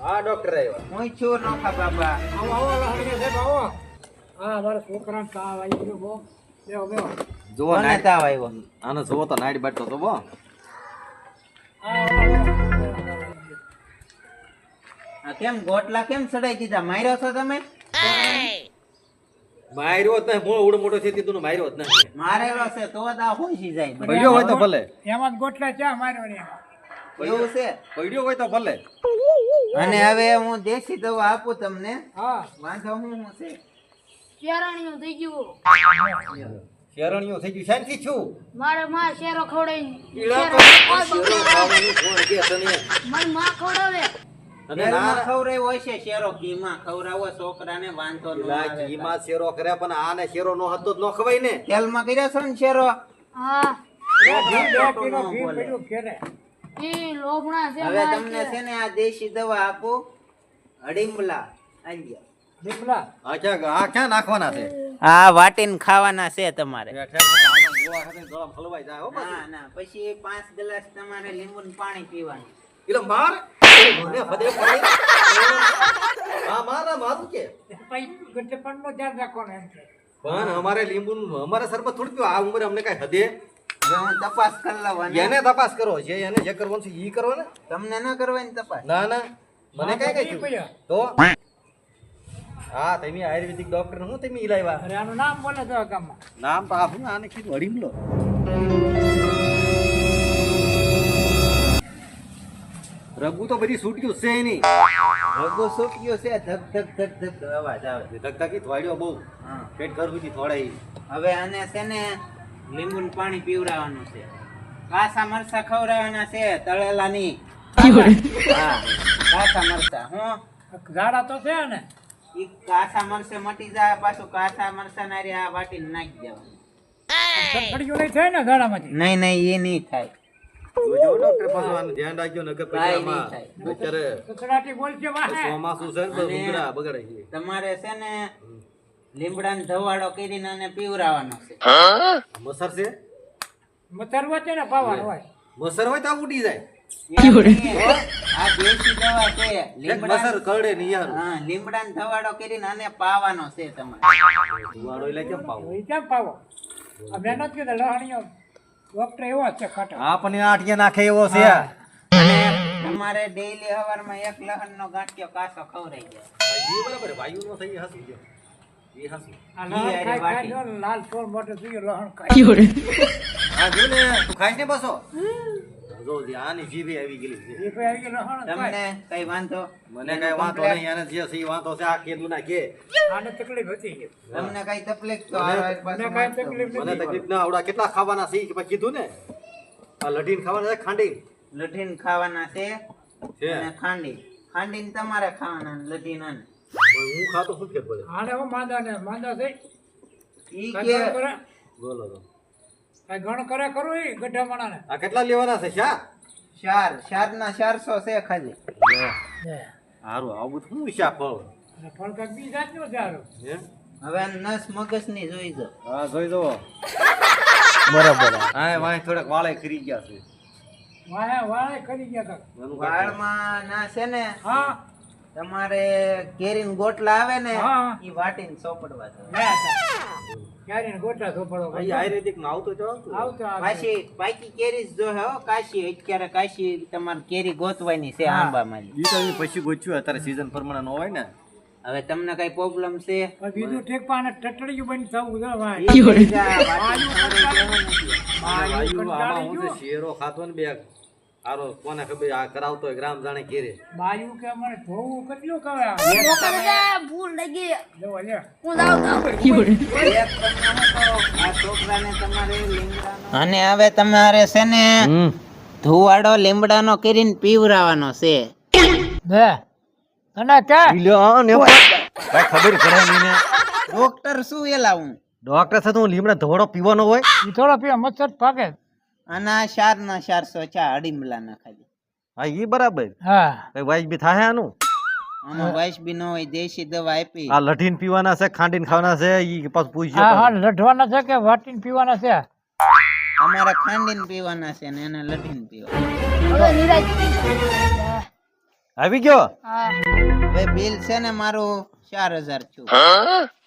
હા ડોક્ટર આવ્યો. હું છું નોખા બાબા. આવો આવો લહણીયા સાહેબ આવો. હા મારા છોકરાને તાવ આવી ગયો બહુ. બેહો બેહો. જુઓ કોને નાડી તાવ આવ્યો? આનો જુઓ તો નાડી બાટતો તો બો. આ કેમ ગોટલા કેમ ચડાઈ દીધા? માર્યો છો તમે? માર્યો જ નહીં, મોટો મોટો છે તું માર્યો જ નહીં. મારેલો છે તો જ આ હોઈ જાય. પડ્યો હોય તો ભલે, એમાં જ ગોટલા ચા માર્યો ને એવું છે. પડ્યો હોય તો ભલે. અને હવે હું દેશી દવા આપું તમને. હા વાંધો હું છે? શેરાણીઓ થઈ ગયું શેરણીઓ થઈ ગયું શાંતિ છું. મારે માં શેરો ખવડાવી ઈડા તો શેરો ખાવાનું કોણ કે તને? મારી માં ખવડાવે અને તેલમાં ના ખવડાવ્યો હોય છે શેરો, ઘીમાં ખવડાવો છોકરાને વાંધો ન પેલા આવે. ઘીમાં શેરો કરે પણ આને શેરો નો હતો જ નો ખવાય ને. તેલમાં કર્યો છે ને શેરો? હા ઘી 2 કિલો ન ઘી બોલે. પડ્યું ઘેરે. એ લોભણા છે હવે મારે તમને કે. છે ને આ દેશી દવા આપું. અડીમલા આલ્યો. દીપલા આ ક્યાં નાખવાના છે? આ વાટીને ખાવાના છે તમારે. આમાં ગોવા ખાતે ગળા ફલવાઈ જાય હો પાછું. ના ના, પછી 5 ગ્લાસ તમારે લીંબુનું પાણી પીવાનું. એટલે માર મને ફદે પાણી. આ મારા મારું કે પછી ગટે પણ નો ધ્યાન રાખવાનું એમ છે. પણ અમારે લીંબુ અમારે શરબત થોડી પીવું. આ ઉંમરે અમને કઈ હદે. હવે હું તપાસ કરી લઉં. એને તપાસ કરો છે, એને જે કરવાનું છે ઈ કરો ને. તમને ન કરવાની તપાસ? ના ના મને કઈ કઈ ઈ થયું પડ્યા. તો હા તમે આયુર્વેદિક ડોક્ટર હું તમે ઈ લાવ્યા. અરે આનું નામ બોલે તો ગામમાં નામ તો આ હું આને કીધું અડીમલો. રઘુ તો બધી છૂટ્યું છે નહીં. રગો સુક્યો છે. ધક ધક ધક ધક અવાજ આવે. ધકધકી થોડ્યો બહુ હા. પેટ ઘર સુધી થોડાય. હવે આને છે ને લીંબુનું પાણી પીવડાવવાનું છે. કાસા મરચા ખવડાવવાના છે, તળેલા નહીં. હા, કાસા મરચા. હું ઝાડા તો છે ને ઈ કાસા મરચા મટી જાય, પાછું કાસા મરચા ના રે આ વાટીને નાખી દેવાનું. સડસડિયું નહીં થાય ને ઝાડામાંથી. નહીં નહીં, એ નહીં થાય. જોજો ડોક્ટર પાછું આનું ધ્યાન રાખજો નકર પછી કાંઈ આમાં નહીં અત્યારે કકડાટી બોલશે વાહે. ચોમાસું છે ને તો અને ડુંગરા બગડે છે. તમારે છે ને લીમડાનો ધવાડો કરીને આને પીવડાવવાનો છે. મસર છે? મતર વચ્ચે ને પાવાનું હોય. મસર હોય તો આ ઉડી જાય. આ દેશી દવા છે. એક લીમડા મસર કરડે નહીં યાર. હા, લીમડાનો ધવાડો કરીને આને પાવાનો છે તમારે. ધુવાડો એટલે કેમ પાવું? એ કેમ પાવો? આ મહેનત કીધે લહણીઓ ડોક્ટર એવો જ છે ખાટો. આ પણ આઠિયા નાખે એવો છે. અને તમારે ડેઈલી હવારમાં 1 લહણનો ગાંઠિયો કાસો ખવડાવી જાય. એ બરાબર વાયુ નો થઈ હસી ગયો. એ હસી. આ ઈ લહણ હારે ખાઈ વાટી. ખાઈ જો ને લાલ છોડ મોટો થઈ ગયો લહણ ખાઈ. આ જો ને તું ખાઈશ ને બસો. જો જે આની જીભે આવી ગયેલી છે. એ ભાઈ આવી ગયો લહણ જ ખાય. તમને કઈ વાંધો? મને કઈ વાંધો નહીં. આને જે છે ઈ વાંધો છે. આ કેદું ના કે આને તકલીફ હતી કે તમને કઈ તકલીફ તો મને- હારો એક પાછો મને કઈ વાંધો. તકલીફ મને નથી. તકલીફ ના આવડા કેટલા ખાવાના છે ઈ કે પછી કીધું ને. આ લઢીને ખાવાના છે ખાંડી લઠીને ખાવાના છે છે. અને ખાંડીને તમારે ખાવાના, લઠીને આને. હું ખાતો શું ફેર પડે? આને હું માંદા થઈ ઈ કાંઈ કે ગણ કરે બોલો તો. કાંઈ ગણ કરે કરું એ ગઢા માણાને. આ કેટલા લેવાના છે શા? શારના 400 છે ખાલી. હારું આવું બધું શું શા ફળ? અને ફળ કાંઈક બી જાતનું છે હારું. હે? હવે આ નસ મગજની જોઈ જો. હા જોઈ દો. બરોબર. હા વાય થોડાક વાળે ખરી ગયા છે. વાળે કરી ગયા તા. એનું કાંઈ વાળમાં ના છે ને હા તમારે કેરીન ગોટલા આવે ને હા. ઈ વાટીને ચોપડવા દો. ક્યારે ને ગોટા સોપડો ભાઈ આયુર્વેદિક માં આવતો ચાલતું. આવતો આવે. પાછી પાકી કેરી જ જો હે હો. કાશી અત્યારે કાશી તમારે કેરી ગોતવાની છે હા. આંબામાં. ઈ તો ઈ પછી ગોચ્યું અત્યારે સીઝન પ્રમાણે ન હોય ને. હવે તમને કઈ પ્રોબ્લેમ છે? પણ બીજું ઠીક પણ આને ટટડિયું બની થવું છે ભાઈ. ઈ બીજા વાટીને ખવડાવી દેવાનું છે. વાયુ આમાં કંટાળી હું છે ગયો. શેરો ખાતો ને બે હારો કોને ખબર આ કરાવતો હોય ગ્રામ જાણે કેરે. બાયું કે મને ધોવું કેટલું કરે આ? ડોક્ટર કે ભૂલ થઈ ગઈ જો લે. હું જાઉં એક તમને શું કહો, આ છોકરાને તમારે લીમડાનો અને હવે તમારે છે ને ધુવાડો લીમડાનો કરીને પીવરાવાનો છે. બે તને કે ભાઈ ખબર પડે નહીં ને. ડોક્ટર શું એ લાવું? ડોક્ટર સાથે હું લીમડા ધોળો પીવાનો હોય. ઈ થોડો પીવા મચ્છર ભાગે. અને આ 4 ના 400 ચા અડીમલા ના ખાલી. હા ઈ બરાબર. હા કઈ વાઈસ બી થાય આનું. આમાં વાઇસ બી ન હોય, દેશી દવા આપી. આ લઢીને પીવાના છે, ખાંડીને ખાવાના છે, ઈ પાછું પૂછજો. હા હા લઢવાના છે કે વાટીને પીવાના છે? અમારે ખાંડીને પીવાના છે ને એને લઢીને પીવા. હવે નિરાજ આવી ગયો. હા હવે બિલ છે ને મારું 4000 છું.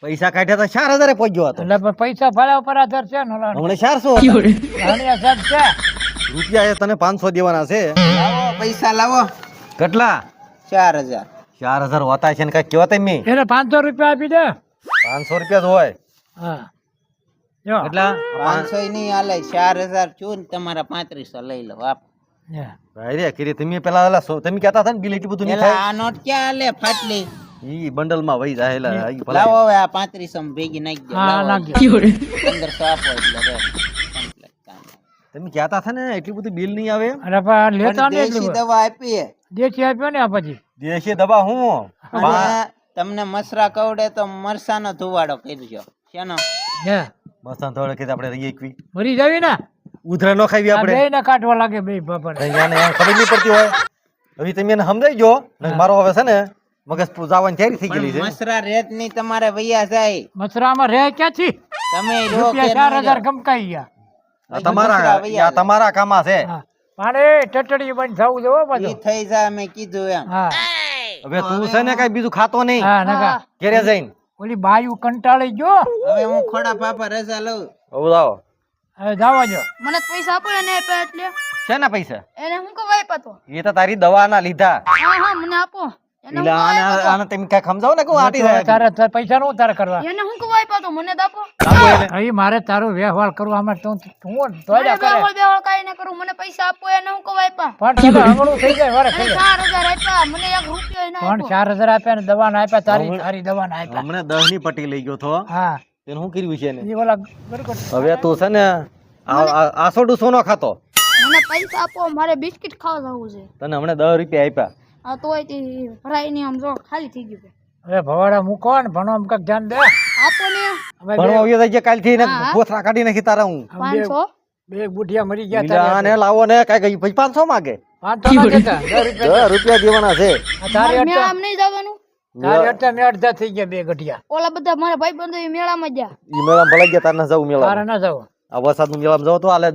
પૈસા કાઢ્યા તો 4000 પહોંચ્યો હતો. એટલે પૈસા ભર્યા ઉપર આધાર છે ને ઓલા હમણાં 400 હતા. રાણીયા સાહેબ છે. રૂપિયા એ તને 500 દેવાના છે. લાવો પૈસા લાવો. કેટલા? 4000. 4000 હોતા છે ને કઈ કહેવાય તમે? એને 500 રૂપિયા આપી દે. 500 રૂપિયા જ હોય. હા જો કેટલા? 500 નહીં હાલે, 4000 છું ને તમારા 3500 લઈ લો. આપ ભાઈ રે કરી તમે પેલા તમે કહેતા હતા ને બિલ એટલું બધું નહીં પેલા થાય. આ નોટ ક્યાં હાલે ફાટલી? ઈ બંડલ માં વહી જાહેલા ઈ ભલા. લાવો હવે આ 3500 માં ભેગી નાખી દો. હા લાવો. નાખજો 1500 આપો એટલે રે. complete કામ. તમે કહેતા હતા ને એટલું બધું બિલ નહીં આવે. અરે પણ લેતા પણ ને દેશી એટલું દવા આપી. દેશી આપ્યો ને આ પછી દેશી દવા હું અને તમને મસરા કવડે તો મરસાનો ધુવાડો કરજો. શેનો? હે મસ્ત થોડે કે આપણે રહીએ એકવી મરી જાવી ને ઉધરા નો ખાવી આપણે. બે ને કાઢવા લાગે બે બાપા અહીંયા ને ખબર નહીં પડતી હોય. હવે તમે એને સમજાઈ જો ને મારો હવે છે ને મગજ જવાની તૈયારી થઈ ગયેલી પણ છે. મસરા રેત ની તમારે વૈયા જાય. મસરામાં રહે ક્યાંથી? તમે રો કે રૂપિયા ન 4000 રો. ગમકાઈ ગયા. આ તમારા આ તમારા કામમાં છે. હા પાણી ટટડી બંધ થવું જોવો ઈ બધું. થઈ જાય મેં કીધું એમ. હા હવે તું છે ને કઈ બીજું ખાતો નહીં હા નકા ઘેરે જઈને. ઓલી બાયુ કંટાળી ગયો. હવે હું ખોડા પાપા રજા લઉં. હવે લાવો. હવે જાવા જો મને તો પૈસા આપો એને આપ્યા એટલે શેના પૈસા? એને હું કવાય પાતો. એ તો તારી દવાના લીધા. હા હા મને આપો. એને હું એટલે કવાય આને પાતો. આને તમે કઈ સમજાવો ને કે આટી જાય. તારે પૈસા નું તારે કરવા એને હું કવાય પાતો મને તો આપો. આપો એને. અહીં મારે તારો વ્યવહાર કરવા આમાં તું હું મને દોડ્યા કરે બેવળ બેવળ કાઈ ન કરું મને પૈસા આપો એને હું કવાય પા. પણ તમે હમણું થઈ જાય વારે થઈ એને જાય 4000 આપ્યા મને 1 રૂપિયો ના પણ આપ્યો. 4000 આપ્યા ને દવા ના આપ્યા તારી દવા ના આપ્યા. હમણાં 10 ની પટ્ટી લઈ ગયો તો હા તેને શું કર્યું છે એને? એ ઓલા બરકત હવે તું છે ને આસો ડૂસો નો ખાતો. મને પૈસા આપો મારે બિસ્કિટ ખાવા જવું છે. તને હમણાં 10 રૂપિયા આપ્યા. આ તોય તે ભરાઈ ની આમ જો ખાલી થઈ ગયું છે. હવે ભવાડા મૂકો ને ભણવામાં કઈક ધ્યાન દે. આપો ને હવે ભણવા આવ્યો તો જે કાલથી ને ગોથરા કાઢી નાખી તારા હું. 500 બે બુઢિયા મરી ગયા બીજા તારે આને લાવો ને કઈ પછી 500 માંગે. 500 ના દેતા 10 રૂપિયા 10 રૂપિયા દેવાના છે. આ તારી મેળા અડધા આમ નહીં જવાનું. તારી અડધા મેં અડધા થઈ ગયા બે ગઢિયા ઓલા બધા મારા ભાઈબંધો એ મેળામાં ગયા. ઈ મેળામાં ભલાઈ ગયા તાર ના જવું તારે મેળામાં. ના જાવ આ વરસાદ નું મેળામાં જાવ તો હાલે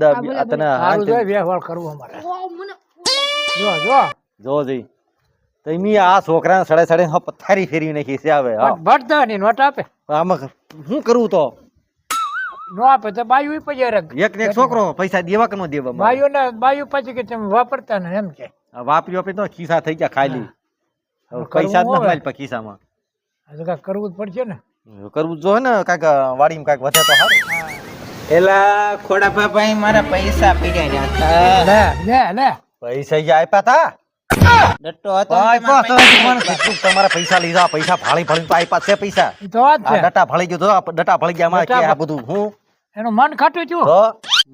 તને સારું જોઈએ વ્યવહાર કરવો અમારે વાવ મને જો જો જો જઈ તમે આ છોકરાને સડે સડે પથારી ફેરવી નાખી છે. હવે હા ભટતા ની નોટ આપે આમાં શું કરવું તો? નો આપે તો બાયુ પછી એક ને એક છોકરો પૈસા દેવા કે ન દેવા? બાયુ પછી કે તમે વાપરતા ને એમ કે આ વાપરી વાપરી તો ખિસ્સા થઈ ગયા ખાલી. હવે પૈસા જ ન મળે પછી ખિસ્સામાં. આ તો કાંઈક કરવું જ પડશે ને કરવું જો ને કાંઈક વાડીમાં કાંઈક વધે તો સારું. પેલા ખોડા પાપા મારા પૈસા પીડ્યા હતા. લે લે લે પૈસા જે આપ્યા તા ડટ્ટો હતો ને ભાઈ તમારા પાછળ પૈસા મને કીધું તમારા પૈસા લીધા, પૈસા ભાળી ભાળી તો આપ્યા છે પૈસા. ઈ તો વાત આ છે ડટા ભાળી ગયો તો આ ડટા ભાળી ગયા માં કે આ બધું હું એનું મન ખાટું થયું તો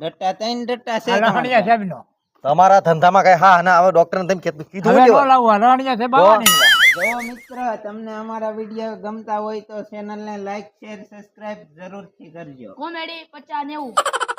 ડટ્ટા ત્રણ ડટ્ટા છે રાણીયા તમારા. સાહેબ નો તમારા ધંધામાં કઈ હા ના હવે ડોક્ટર ને તમે કીધું હવે લેવા. નો લાવવા રાણીયા સાહેબ આવવાની જો મિત્ર તમને અમારા વિડીયો ગમતા હોય તો ચેનલ ને લાઈક શેર સબસ્ક્રાઇબ જરૂરથી કરજો. કોમેડી 50 90